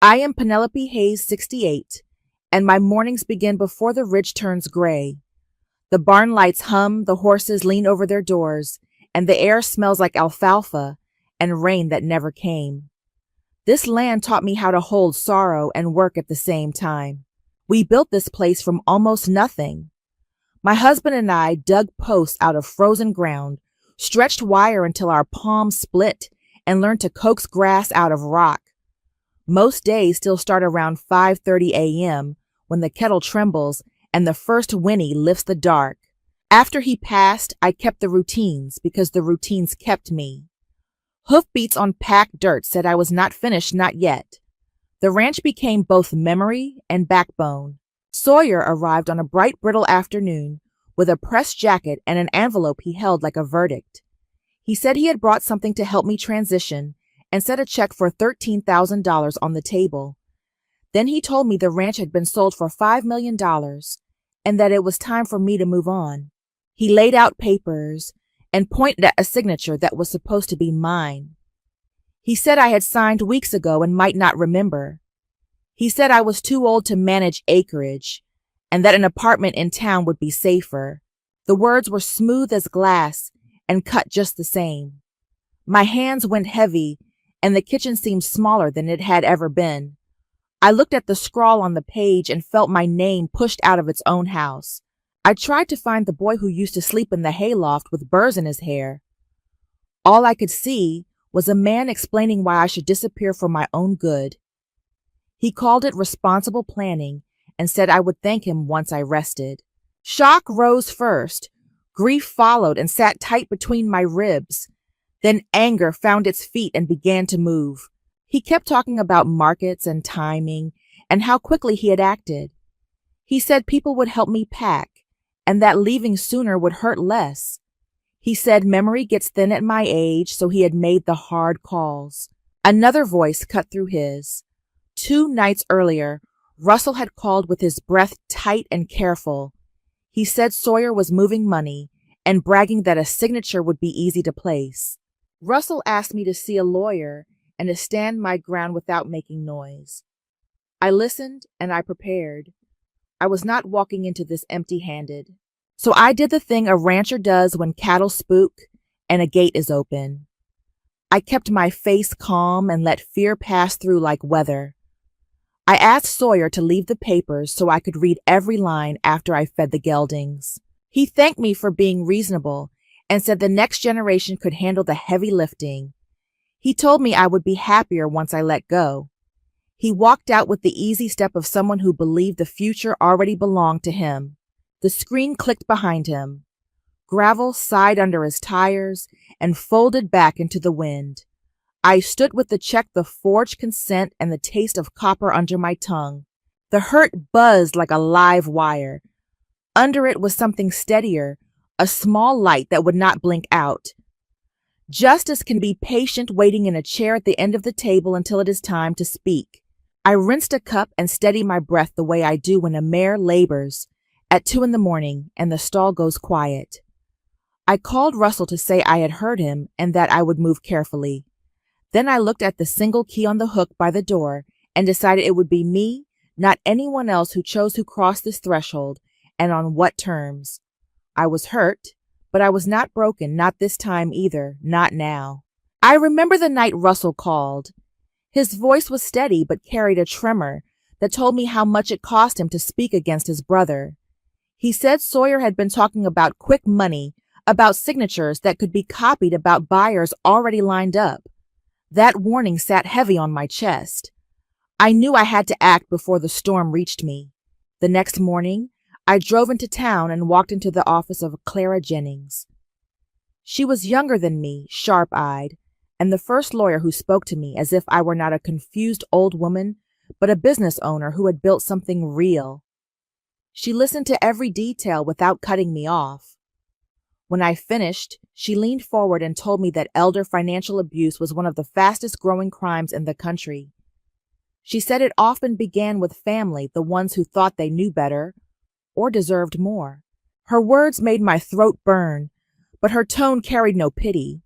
I am Penelope Hayes, 68, and my mornings begin before the ridge turns gray. The barn lights hum, the horses lean over their doors, and the air smells like alfalfa and rain that never came. This land taught me how to hold sorrow and work at the same time. We built this place from almost nothing. My husband and I dug posts out of frozen ground, stretched wire until our palms split, and learned to coax grass out of rock. Most days still start around 5:30 a.m. when the kettle trembles and the first whinny lifts the dark. After he passed, I kept the routines because the routines kept me. Hoofbeats on packed dirt said I was not finished, not yet. The ranch became both memory and backbone. Sawyer arrived on a bright, brittle afternoon with a pressed jacket and an envelope he held like a verdict. He said he had brought something to help me transition and set a check for $13,000 on the table. Then he told me the ranch had been sold for $5 million and that it was time for me to move on. He laid out papers and pointed at a signature that was supposed to be mine. He said I had signed weeks ago and might not remember. He said I was too old to manage acreage and that an apartment in town would be safer. The words were smooth as glass and cut just the same. My hands went heavy and the kitchen seemed smaller than it had ever been. I looked at the scrawl on the page and felt my name pushed out of its own house. I tried to find the boy who used to sleep in the hayloft with burrs in his hair. All I could see was a man explaining why I should disappear for my own good. He called it responsible planning and said I would thank him once I rested. Shock rose first. Grief followed and sat tight between my ribs. Then anger found its feet and began to move. He kept talking about markets and timing and how quickly he had acted. He said people would help me pack and that leaving sooner would hurt less. He said memory gets thin at my age, so he had made the hard calls. Another voice cut through his. 2 nights earlier, Russell had called with his breath tight and careful. He said Sawyer was moving money and bragging that a signature would be easy to place. Russell asked me to see a lawyer and to stand my ground without making noise. I listened and I prepared. I was not walking into this empty-handed. So I did the thing a rancher does when cattle spook and a gate is open. I kept my face calm and let fear pass through like weather. I asked Sawyer to leave the papers so I could read every line after I fed the geldings. He thanked me for being reasonable and said the next generation could handle the heavy lifting. He told me I would be happier once I let go. He walked out with the easy step of someone who believed the future already belonged to him. The screen clicked behind him. Gravel sighed under his tires and folded back into the wind. I stood with the check, the forged consent, and the taste of copper under my tongue. The hurt buzzed like a live wire. Under it was something steadier, a small light that would not blink out. Justice can be patient, waiting in a chair at the end of the table until it is time to speak. I rinsed a cup and steadied my breath the way I do when a mare labors at 2 a.m. and the stall goes quiet. I called Russell to say I had heard him and that I would move carefully. Then I looked at the single key on the hook by the door and decided it would be me, not anyone else, who chose who crossed this threshold and on what terms. I was hurt, but I was not broken, not this time either, not now. I remember the night Russell called. His voice was steady but carried a tremor that told me how much it cost him to speak against his brother. He said Sawyer had been talking about quick money, about signatures that could be copied, about buyers already lined up. That warning sat heavy on my chest. I knew I had to act before the storm reached me. The next morning, I drove into town and walked into the office of Clara Jennings. She was younger than me, sharp-eyed, and the first lawyer who spoke to me as if I were not a confused old woman, but a business owner who had built something real. She listened to every detail without cutting me off. When I finished, she leaned forward and told me that elder financial abuse was one of the fastest-growing crimes in the country. She said it often began with family, the ones who thought they knew better or deserved more. Her words made my throat burn, but her tone carried no pity.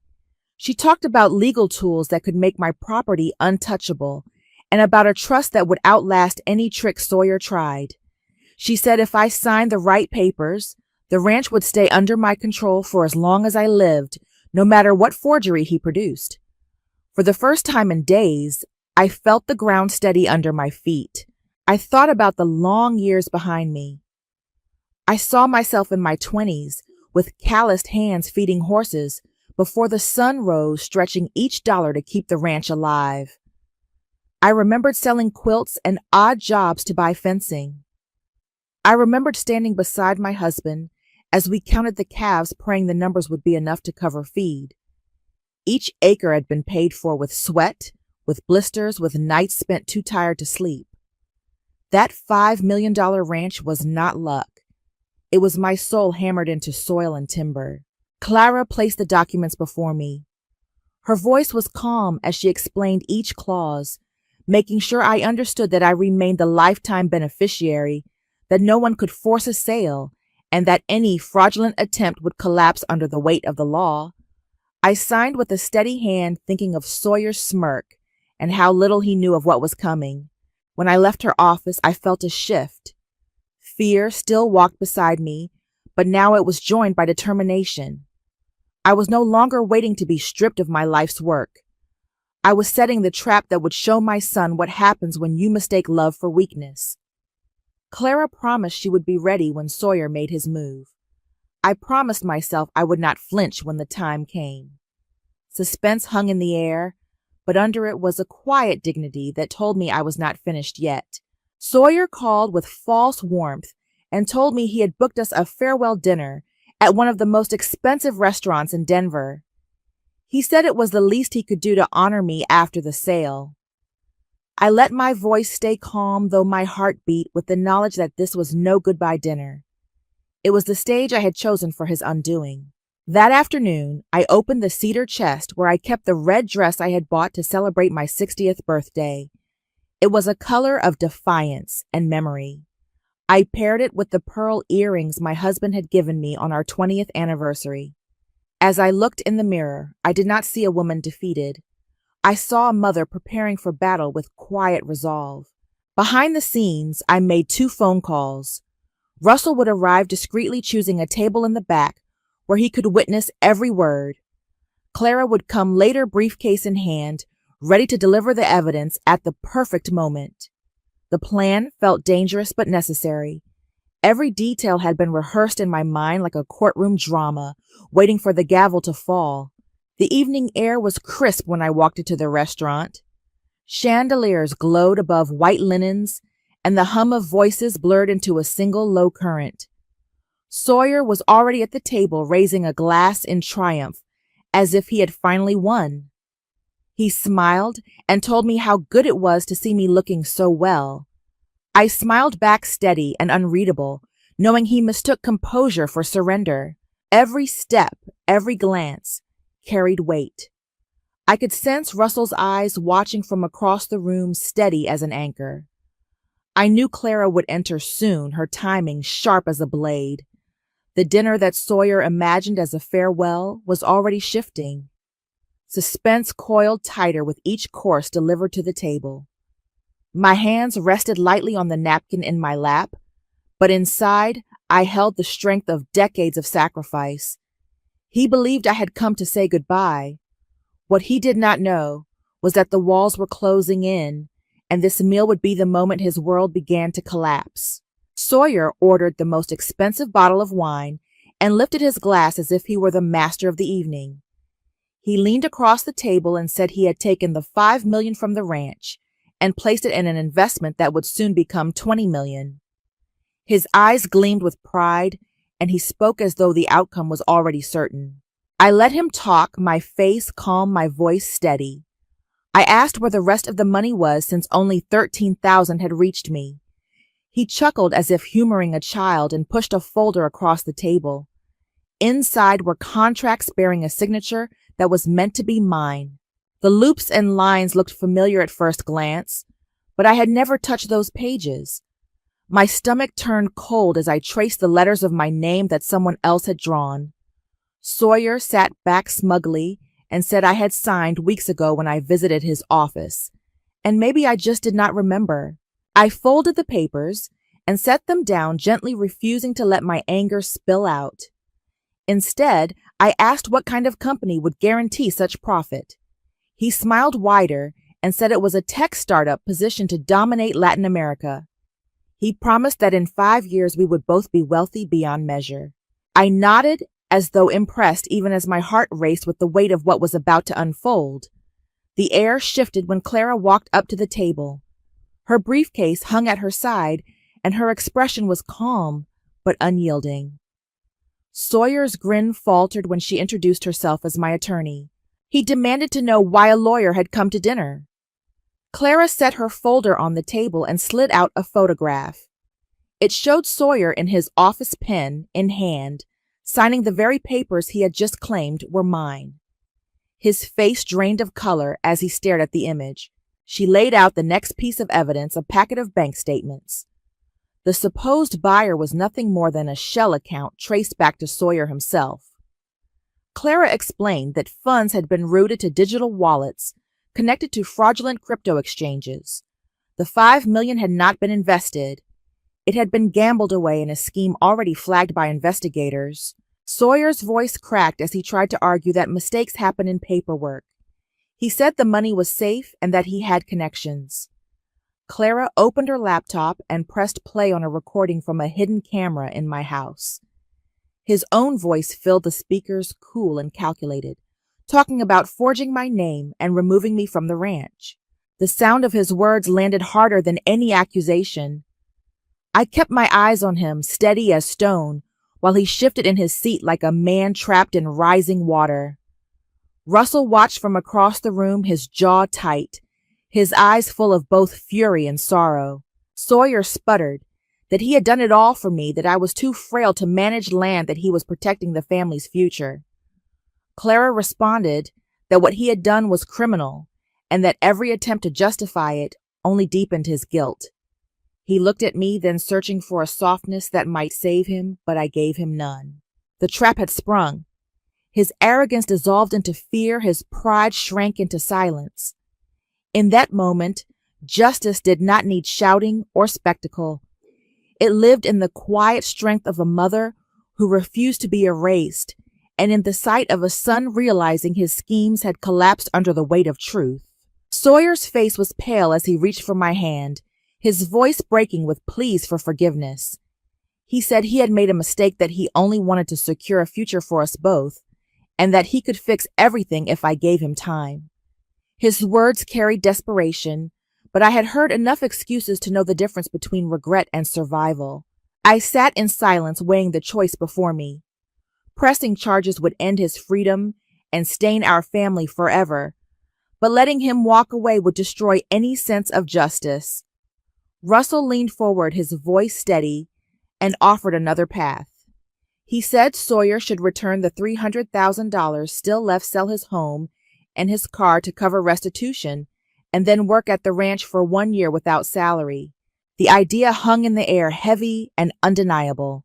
She talked about legal tools that could make my property untouchable and about a trust that would outlast any trick Sawyer tried. She said if I signed the right papers, the ranch would stay under my control for as long as I lived, no matter what forgery he produced. For the first time in days, I felt the ground steady under my feet. I thought about the long years behind me. I saw myself in my 20s, with calloused hands feeding horses, before the sun rose, stretching each dollar to keep the ranch alive. I remembered selling quilts and odd jobs to buy fencing. I remembered standing beside my husband as we counted the calves, praying the numbers would be enough to cover feed. Each acre had been paid for with sweat, with blisters, with nights spent too tired to sleep. That $5 million ranch was not luck. It was my soul hammered into soil and timber. Clara placed the documents before me. Her voice was calm as she explained each clause, making sure I understood that I remained the lifetime beneficiary, that no one could force a sale, and that any fraudulent attempt would collapse under the weight of the law. I signed with a steady hand, thinking of Sawyer's smirk and how little he knew of what was coming. When I left her office, I felt a shift. Fear still walked beside me, but now it was joined by determination. I was no longer waiting to be stripped of my life's work. I was setting the trap that would show my son what happens when you mistake love for weakness. Clara promised she would be ready when Sawyer made his move. I promised myself I would not flinch when the time came. Suspense hung in the air, but under it was a quiet dignity that told me I was not finished yet. Sawyer called with false warmth and told me he had booked us a farewell dinner at one of the most expensive restaurants in Denver. He said it was the least he could do to honor me after the sale. I let my voice stay calm, though my heart beat with the knowledge that this was no goodbye dinner. It was the stage I had chosen for his undoing. That afternoon, I opened the cedar chest where I kept the red dress I had bought to celebrate my 60th birthday. It was a color of defiance and memory. I paired it with the pearl earrings my husband had given me on our 20th anniversary. As I looked in the mirror, I did not see a woman defeated. I saw a mother preparing for battle with quiet resolve. Behind the scenes, I made 2 phone calls. Russell would arrive discreetly, choosing a table in the back where he could witness every word. Clara would come later, briefcase in hand, ready to deliver the evidence at the perfect moment. The plan felt dangerous but necessary. Every detail had been rehearsed in my mind like a courtroom drama, waiting for the gavel to fall. The evening air was crisp when I walked into the restaurant. Chandeliers glowed above white linens, and the hum of voices blurred into a single low current. Sawyer was already at the table, raising a glass in triumph, as if he had finally won. He smiled and told me how good it was to see me looking so well. I smiled back, steady and unreadable, knowing he mistook composure for surrender. Every step, every glance, carried weight. I could sense Russell's eyes watching from across the room, steady as an anchor. I knew Clara would enter soon, her timing sharp as a blade. The dinner that Sawyer imagined as a farewell was already shifting. Suspense coiled tighter with each course delivered to the table. My hands rested lightly on the napkin in my lap, but inside I held the strength of decades of sacrifice. He believed I had come to say goodbye. What he did not know was that the walls were closing in, and this meal would be the moment his world began to collapse. Sawyer ordered the most expensive bottle of wine and lifted his glass as if he were the master of the evening. He leaned across the table and said he had taken the $5 million from the ranch and placed it in an investment that would soon become $20 million. His eyes gleamed with pride, and he spoke as though the outcome was already certain. I let him talk, my face calm, my voice steady. I asked where the rest of the money was, since only $13,000 had reached me. He chuckled as if humoring a child and pushed a folder across the table. Inside were contracts bearing a signature that was meant to be mine. The loops and lines looked familiar at first glance, but I had never touched those pages. My stomach turned cold as I traced the letters of my name that someone else had drawn. Sawyer sat back smugly and said I had signed weeks ago when I visited his office, And maybe I just did not remember. I folded the papers and set them down, gently refusing to let my anger spill out. Instead, I asked what kind of company would guarantee such profit. He smiled wider and said it was a tech startup positioned to dominate Latin America. He promised that in 5 years we would both be wealthy beyond measure. I nodded as though impressed, even as my heart raced with the weight of what was about to unfold. The air shifted when Clara walked up to the table. Her briefcase hung at her side, and her expression was calm but unyielding. Sawyer's grin faltered when she introduced herself as my attorney. He demanded to know why a lawyer had come to dinner. Clara set her folder on the table and slid out a photograph. It showed Sawyer in his office pen in hand, signing the very papers he had just claimed were mine. His face drained of color as he stared at the image. She laid out the next piece of evidence, a packet of bank statements. The supposed buyer was nothing more than a shell account traced back to Sawyer himself. Clara explained that funds had been routed to digital wallets connected to fraudulent crypto exchanges. The $5 million had not been invested. It had been gambled away in a scheme already flagged by investigators. Sawyer's voice cracked as he tried to argue that mistakes happen in paperwork. He said the money was safe and that he had connections. Clara opened her laptop and pressed play on a recording from a hidden camera in my house. His own voice filled the speakers, cool and calculated, talking about forging my name and removing me from the ranch. The sound of his words landed harder than any accusation. I kept my eyes on him, steady as stone, while he shifted in his seat like a man trapped in rising water. Russell watched from across the room, his jaw tight, his eyes full of both fury and sorrow. Sawyer sputtered that he had done it all for me, that I was too frail to manage land, that he was protecting the family's future. Clara responded that what he had done was criminal, and that every attempt to justify it only deepened his guilt. He looked at me, then searching for a softness that might save him, but I gave him none. The trap had sprung. His arrogance dissolved into fear, his pride shrank into silence. In that moment, justice did not need shouting or spectacle. It lived in the quiet strength of a mother who refused to be erased, and in the sight of a son realizing his schemes had collapsed under the weight of truth. Sawyer's face was pale as he reached for my hand, his voice breaking with pleas for forgiveness. He said he had made a mistake, that he only wanted to secure a future for us both, and that he could fix everything if I gave him time. His words carried desperation, but I had heard enough excuses to know the difference between regret and survival. I sat in silence, weighing the choice before me. Pressing charges would end his freedom and stain our family forever, but letting him walk away would destroy any sense of justice. Russell leaned forward, his voice steady, and offered another path. He said Sawyer should return the $300,000 still left, sell his home and his car to cover restitution, and then work at the ranch for 1 year without salary. The idea hung in the air, heavy and undeniable.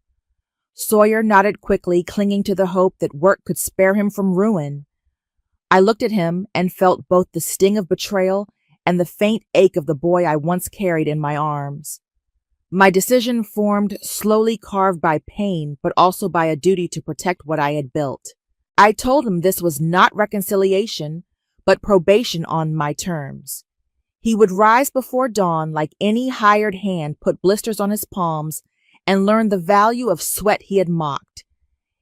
Sawyer nodded quickly, clinging to the hope that work could spare him from ruin. I looked at him and felt both the sting of betrayal and the faint ache of the boy I once carried in my arms. My decision formed, slowly carved by pain, but also by a duty to protect what I had built. I told him this was not reconciliation, but probation on my terms. He would rise before dawn like any hired hand, put blisters on his palms, and learn the value of sweat he had mocked.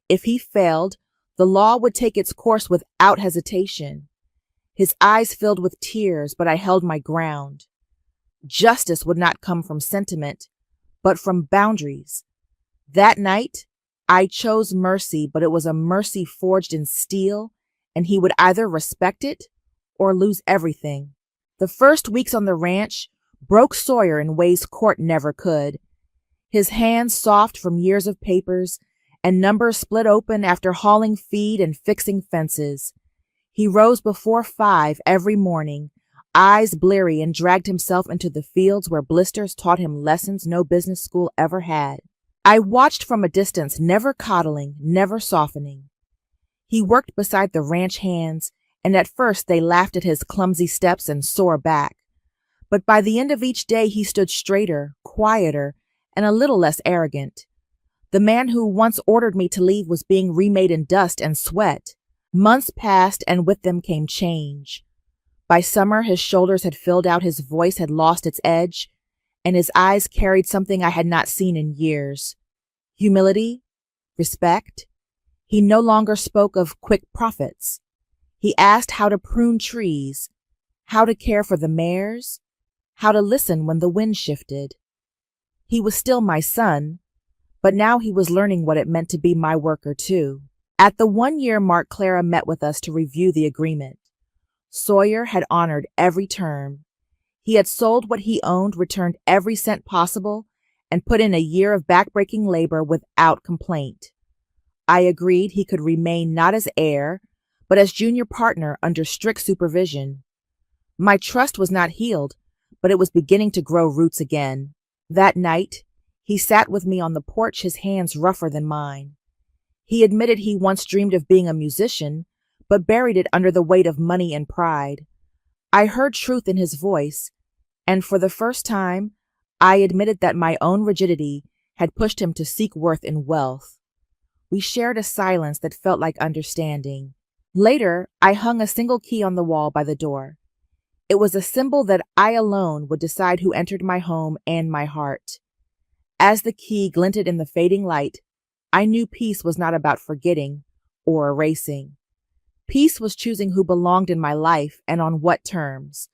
If he failed, the law would take its course without hesitation. His eyes filled with tears, but I held my ground. Justice would not come from sentiment, but from boundaries. That night, I chose mercy, but it was a mercy forged in steel, and he would either respect it or lose everything. The first weeks on the ranch broke Sawyer in ways court never could. His hands soft from years of papers, and numbers split open after hauling feed and fixing fences. He rose before 5 every morning, eyes bleary, and dragged himself into the fields where blisters taught him lessons no business school ever had. I watched from a distance, never coddling, never softening. He worked beside the ranch hands, and at first they laughed at his clumsy steps and sore back. But by the end of each day, he stood straighter, quieter, and a little less arrogant. The man who once ordered me to leave was being remade in dust and sweat. Months passed, and with them came change. By summer, his shoulders had filled out, his voice had lost its edge, and his eyes carried something I had not seen in years. Humility, respect. He no longer spoke of quick profits. He asked how to prune trees, how to care for the mares, how to listen when the wind shifted. He was still my son, but now he was learning what it meant to be my worker too. At the 1-year mark, Clara met with us to review the agreement. Sawyer had honored every term. He had sold what he owned, returned every cent possible, and put in a year of backbreaking labor without complaint. I agreed he could remain not as heir, but as junior partner under strict supervision. My trust was not healed, but it was beginning to grow roots again. That night, he sat with me on the porch, his hands rougher than mine. He admitted he once dreamed of being a musician, but buried it under the weight of money and pride. I heard truth in his voice, and for the first time, I admitted that my own rigidity had pushed him to seek worth in wealth. We shared a silence that felt like understanding. Later, I hung a single key on the wall by the door. It was a symbol that I alone would decide who entered my home and my heart. As the key glinted in the fading light, I knew peace was not about forgetting or erasing. Peace was choosing who belonged in my life and on what terms.